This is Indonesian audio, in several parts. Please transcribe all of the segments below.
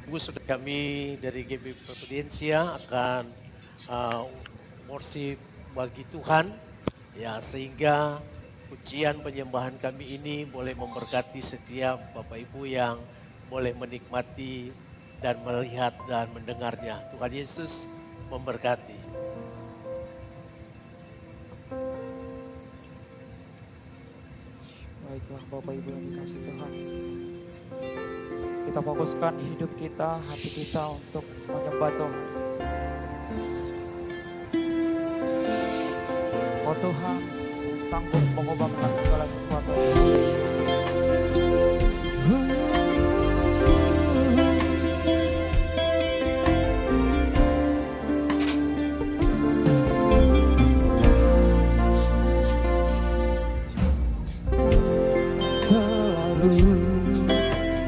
Ibu Saudara kami dari GB Providensia akan worship bagi Tuhan ya, sehingga pujian penyembahan kami ini boleh memberkati setiap Bapak Ibu yang boleh menikmati dan melihat dan mendengarnya. Tuhan Yesus memberkati. Baiklah Bapak Ibu yang dikasih Tuhan, kita fokuskan hidup kita, hati kita untuk menyembah Tuhan. Oh Tuhan, sanggup mengubahkan segala sesuatu.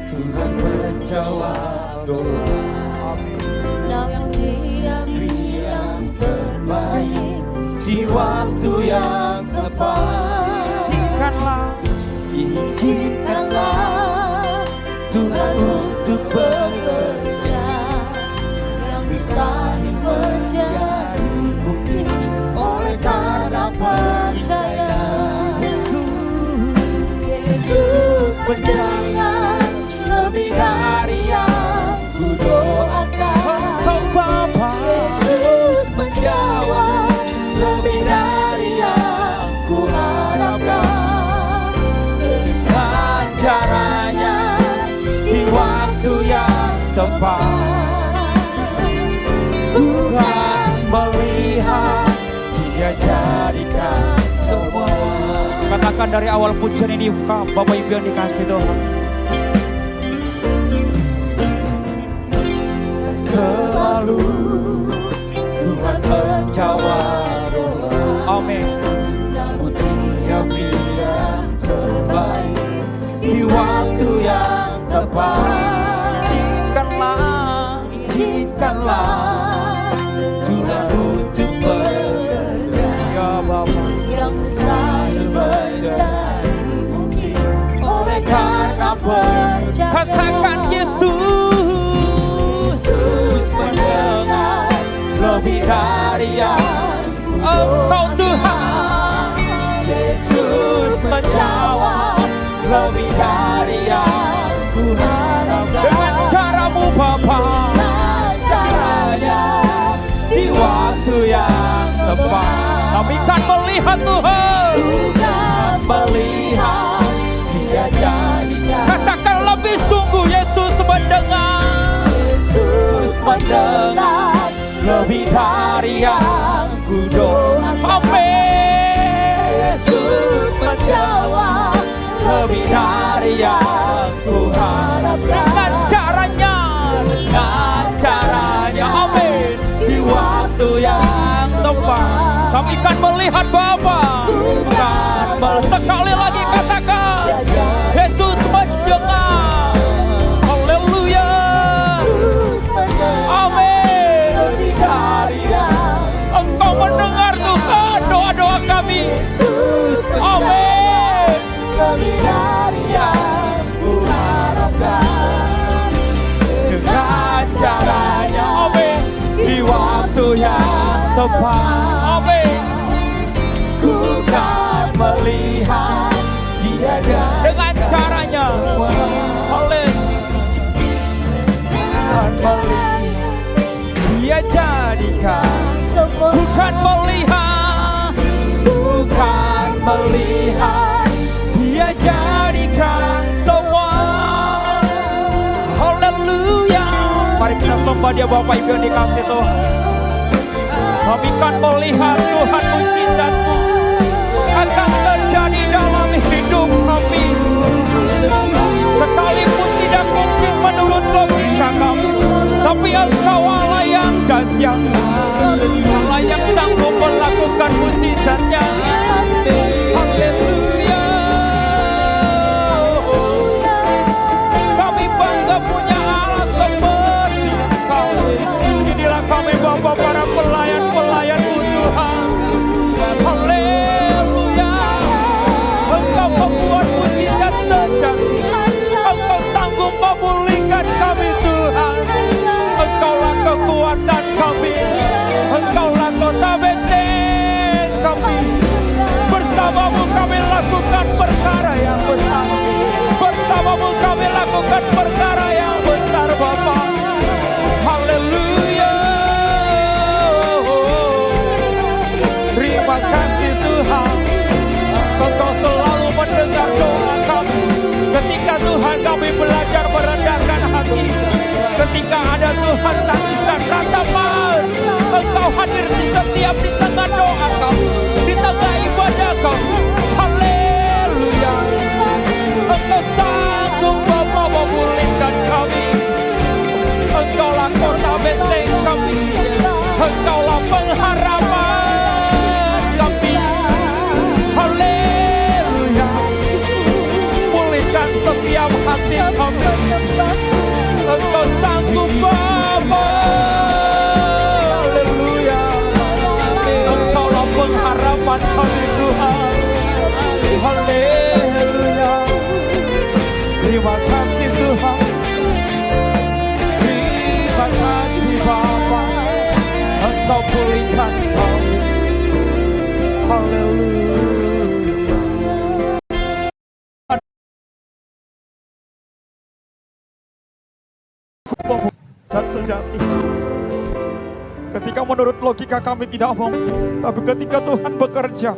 Tuhan menjawab doa. Namun Dia beri yang terbaik di waktu yang tepat. Izinkanlah Tuhan untuk bekerja yang mustahil menjadi mungkin oleh karena percaya. Yesus mendengar lebih dari yang ku doakan. Yesus menjawab lebih dari yang ku harapkan. Dengan caranya di waktu yang tepat, Tuhan melihat, Dia jadikan semua. Katakan dari awal pujian ini, Bapak Ibu yang dikasih Tuhan. Selalu Tuhan menjawab doa. Amin. Namun Dia beri yang terbaik di waktu yang tepat. Izinkanlah Tuhan untuk bekerja Ya Bapak, yang mustahil menjadi mungkin oleh karena percaya. katakan Yesus Mendengar lebih dari yang ku Engkau Tuhan. Yesus menjawab lebih dari yang ku harapkan. Dengan caramu Bapa, Dengan caranya di waktu yang tepat, kami kan melihat Tuhan. Tuhan melihat, Dia jadikan. Katakan lebih sungguh, Yesus mendengar. Yesus mendengar lebih dari yang ku doakan. Amin. Yesus menjawab lebih dari yang ku harapkan. Dengan caranya, amin. Di waktu yang tepat, kami kan melihat Bapa. Sekali lagi katakan, Yesus mendengar. Haleluya. Amin. lebih dari yang Engkau mendengar Tuhan doa-doa kami. Yesus Amin. lebih dari yang ku harapkan. Dengan caranya Amin. di waktu yang tepat, Amin. ku kan melihat Dia Dengan caranya. Amin. kan melihat Dia jadikan. Bukan melihat, bukan melihat Dia jadikan semua. Haleluya. Mari kita sembah Dia Bapak Ibu yang dikasih Tuhan. Kami kan melihat Tuhan mujizat-Mu akan terjadi dalam hidup kami. Sekalipun tidak mungkin menurut logika kami, tapi Engkau Allah yang dahsyat, Allah yang sanggup melakukan mujizatnya. Haleluya. Kami bangga punya Allah seperti Engkau. Inilah kami Bapa, para pelayan-pelayan-Mu Tuhan. Haleluya. Engkau membuat mujizat terjadi. Engkau sanggup memulihkan kami Tuhan. Tuhan tangisan rata mas. Engkau hadir di setiap di tengah doa kami, di tengah ibadah kami. Haleluya. Engkau sanggup Bapa memulihkan kami. Engkaulah kota benteng kami. Engkaulah pengharapan kami. Haleluya. Pulihkan setiap hati kami. Engkau sanggup Bapa. Haleluya. Engkaulah pengharapan kami Tuhan. Haleluya. Terima kasih Tuhan. Terima kasih Bapa. Engkau pulihkan kami. Haleluya. Zat sejati. Ketika menurut logika kami tidak mungkin, tapi ketika Tuhan bekerja,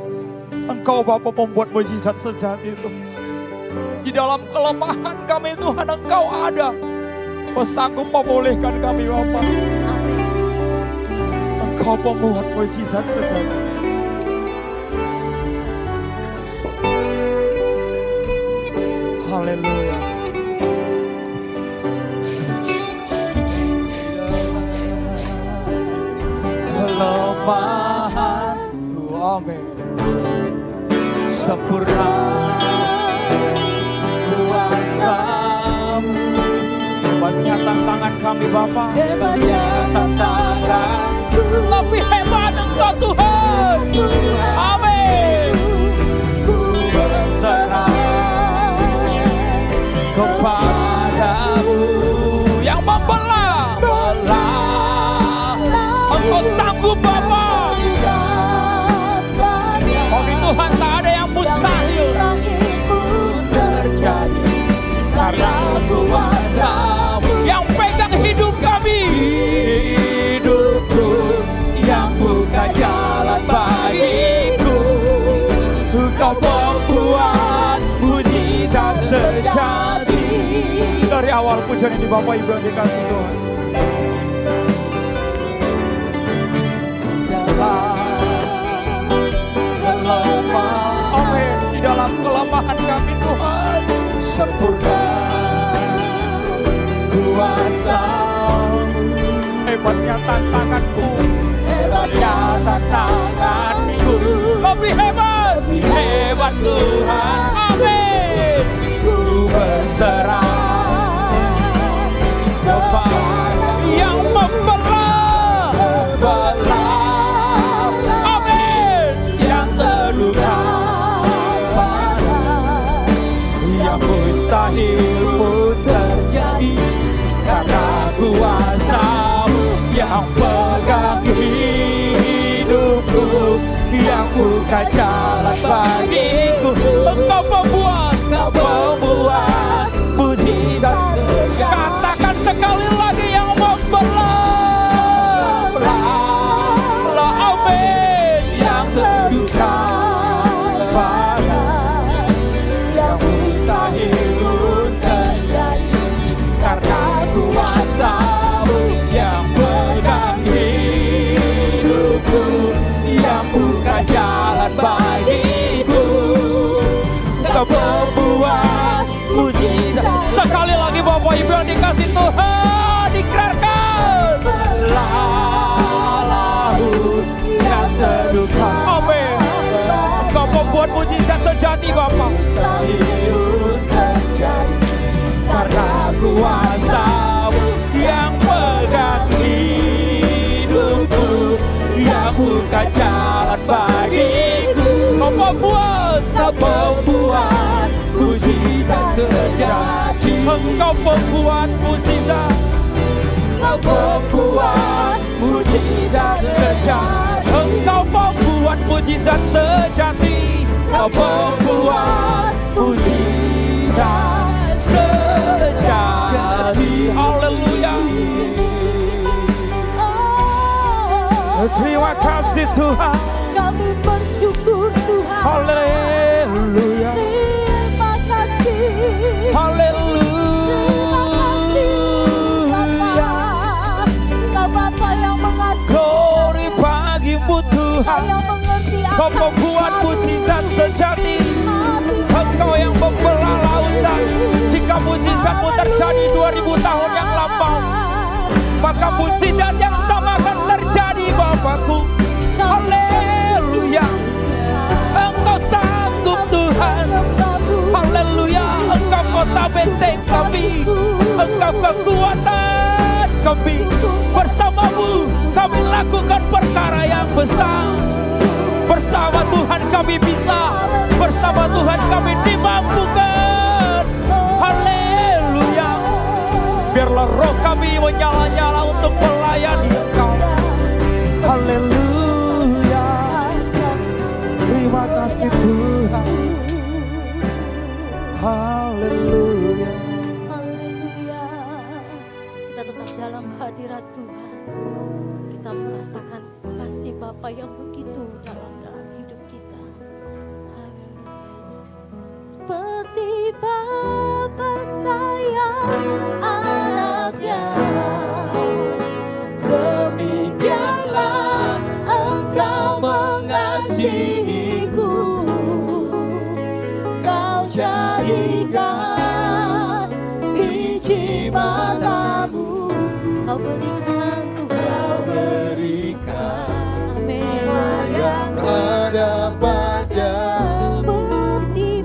Engkau Bapa membuat mujizat sejati itu. Di dalam kelemahan kami Tuhan, Engkau ada. Engkau sanggup memulihkan kami Bapa. Engkau membuat mujizat sejati. Haleluya. Kelemahanku, amin, sempurna kuasa-Mu. Hebatnya tantangan kami Bapa. Hebatnya tantanganku, Lebih hebat Engkau Tuhan. Amin. ku berserah kepadamu. Yang membelah. Engkau sanggup Bapa. Bagi Tuhan tak ada yang mustahil. Terjadi karena kuasa-Mu. Yang pegang hidup kami. Hidupku yang buka jalan bagiku. Kau membuat mujizat terjadi. Dari awal pujian ini Bapak Ibu yang dikasih Tuhan. Amin. Di dalam kelemahan kami Tuhan, sempurna kuasa-Mu. Hebatnya tantanganku, hebatnya tantanganku. Lebih hebat. Lebih hebat Tuhan. Amin. Ku berserah kepada Yang membelah. Amin. yang terluka pada yang mustahil pun terjadi karena kuasa-Mu yang pegang hidupku, yang buka jalan bagiku. Engkau membuat mujizat terjadi. Katakan sekali lagi yang membelah. Amin. Yang terluka pada yang mustahil pun terjadi karena kuasa-Mu yang pegang hidupku, yang buka jalan bagiku. Kau membuat mujizat. Sekali lagi Bapak Ibu yang dikasih Tuhan, dikerahkan. Laut yang terluka. Amin. Engkau membuat mujizat sejati Bapak. Mustahil terjadi karena kuasa-Mu yang pegang hidupku, yang buka jalan bagiku. Kau membuat mujizat terjadi. Engkau membuat mujizat. Kau membuat mujizat terjadi. Engkau membuat mujizat sejati. Kau membuat mujizat sejati. Haleluya. Terima kasih Tuhan. Kami bersyukur Tuhan. Haleluya. Terima kasih. Haleluya. Tuhan. yang mengerti Kau akan pembuat mukjizat sejati. Engkau yang membelah lautan. Jika mukjizatmu terjadi 2000 tahun yang lampau, maka mukjizat yang sama akan terjadi Bapakku. Haleluya. Engkau sanggup Tuhan. Haleluya. Engkau kota benteng kami. Engkau kekuatan kami. Bersamamu kami lakukan perkara yang besar. Bersama Tuhan kami bisa. Bersama Tuhan kami dimampukan. Haleluya. Biarlah roh kami menyala-nyala untuk melayani Engkau. Haleluya. Terima kasih Tuhan. Haleluya. Haleluya. Kita tetap dalam hadirat Tuhan. Kita merasakan kasih Bapa yang begitu dalam hidup kita. Haleluya. Seperti Bapa sayang anaknya, demikianlah Engkau mengasihiku. Kau jadikan biji matamu, Kau berikan Tuhan, Kau berikan. Amin. Sayang ada pada seperti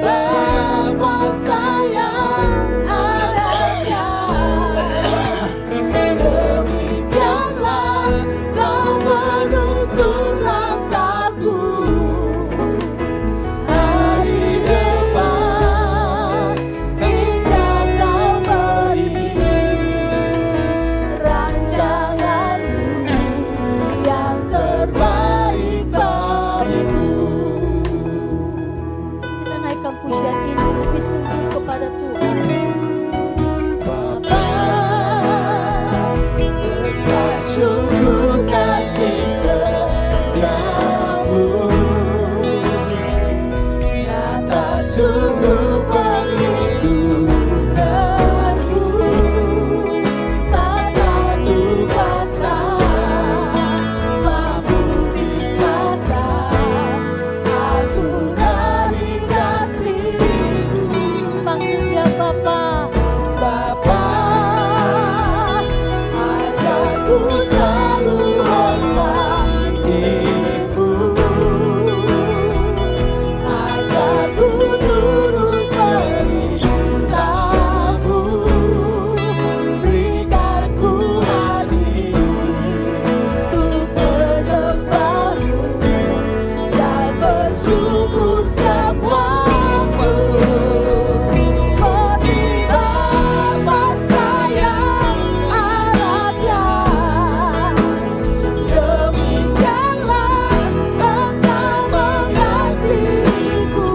Bapa sayang anaknya. Demikianlah Kau menuntun langkahku. Hari depan indah Kau beri rancanganmu yang terbaik bagiku. Kita naikkan pujian ini lebih sungguh kepada Tuhan. Bapa, besar sungguh kasih setiamu, nyata sungguh perlindunganmu. Tak satu kuasa mampu pisahkan aku dari kasih-Mu. Panggil dia Bapa. Bapa, ajarku selalu hormati-Mu. Ajarku turut perintah-Mu. Berikan ku hati untuk menyembah-Mu dan bersyukur setiap waktu. Seperti Bapa sayang anaknya, demikianlah Engkau mengasihiku.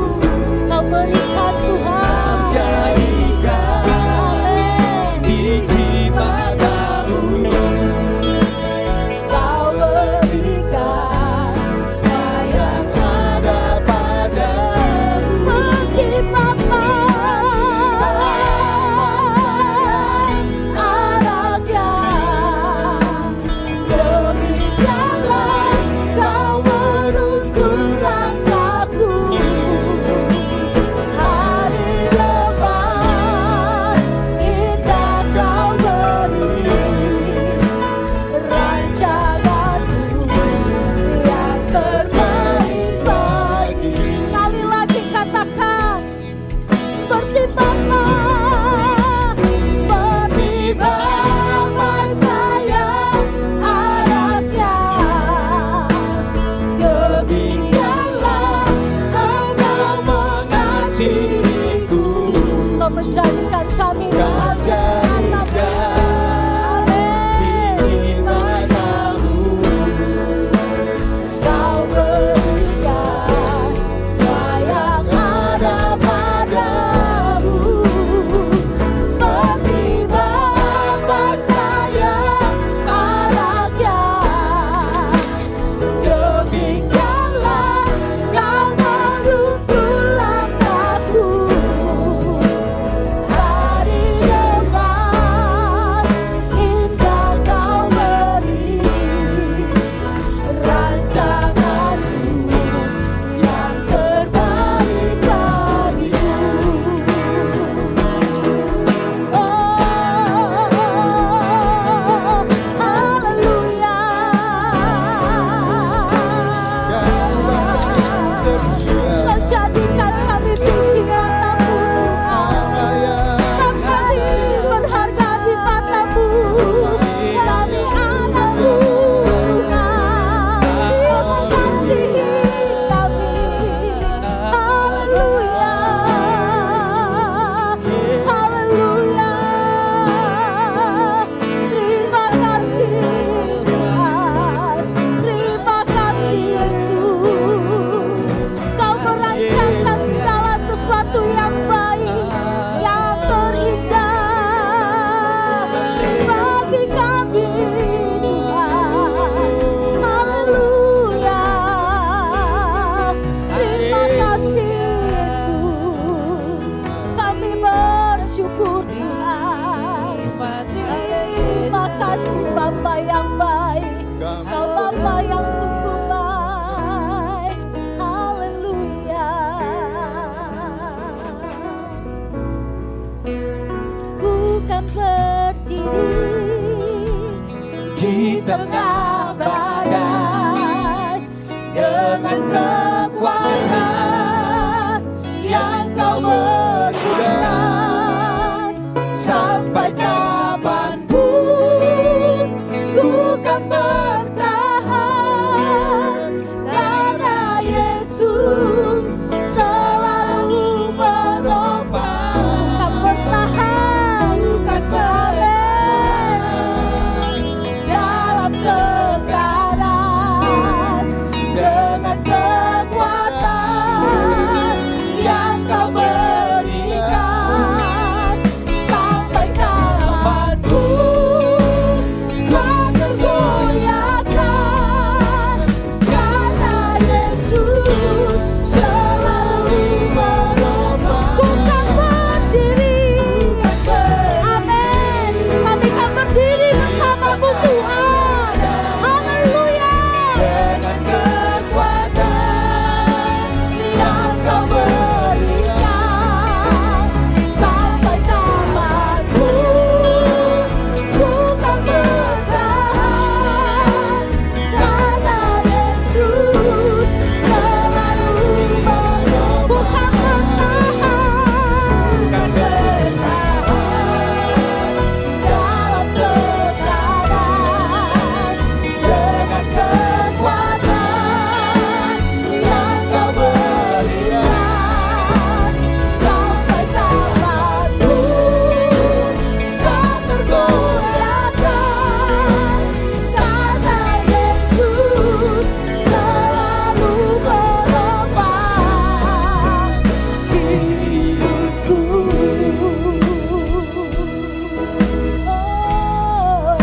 Kau berikan Tuhan, jadikan biji matamu. Kau berikan sayang ada padamu. Seperti Bapa anaknya, demikianlah Kau menuntun langkahku. Hari depan indah Kau beri rancanganmu yang terbaik bagi. Kali lagi katakan, seperti Bapa sayang anaknya, demikianlah Engkau mengasihiku. Kau menjadikan kami biji matamu. Kau berikan sayang ada padamu. Seperti Bapa sayang anaknya, demikianlah Kau menuntun langkahku. Hari depan di tengah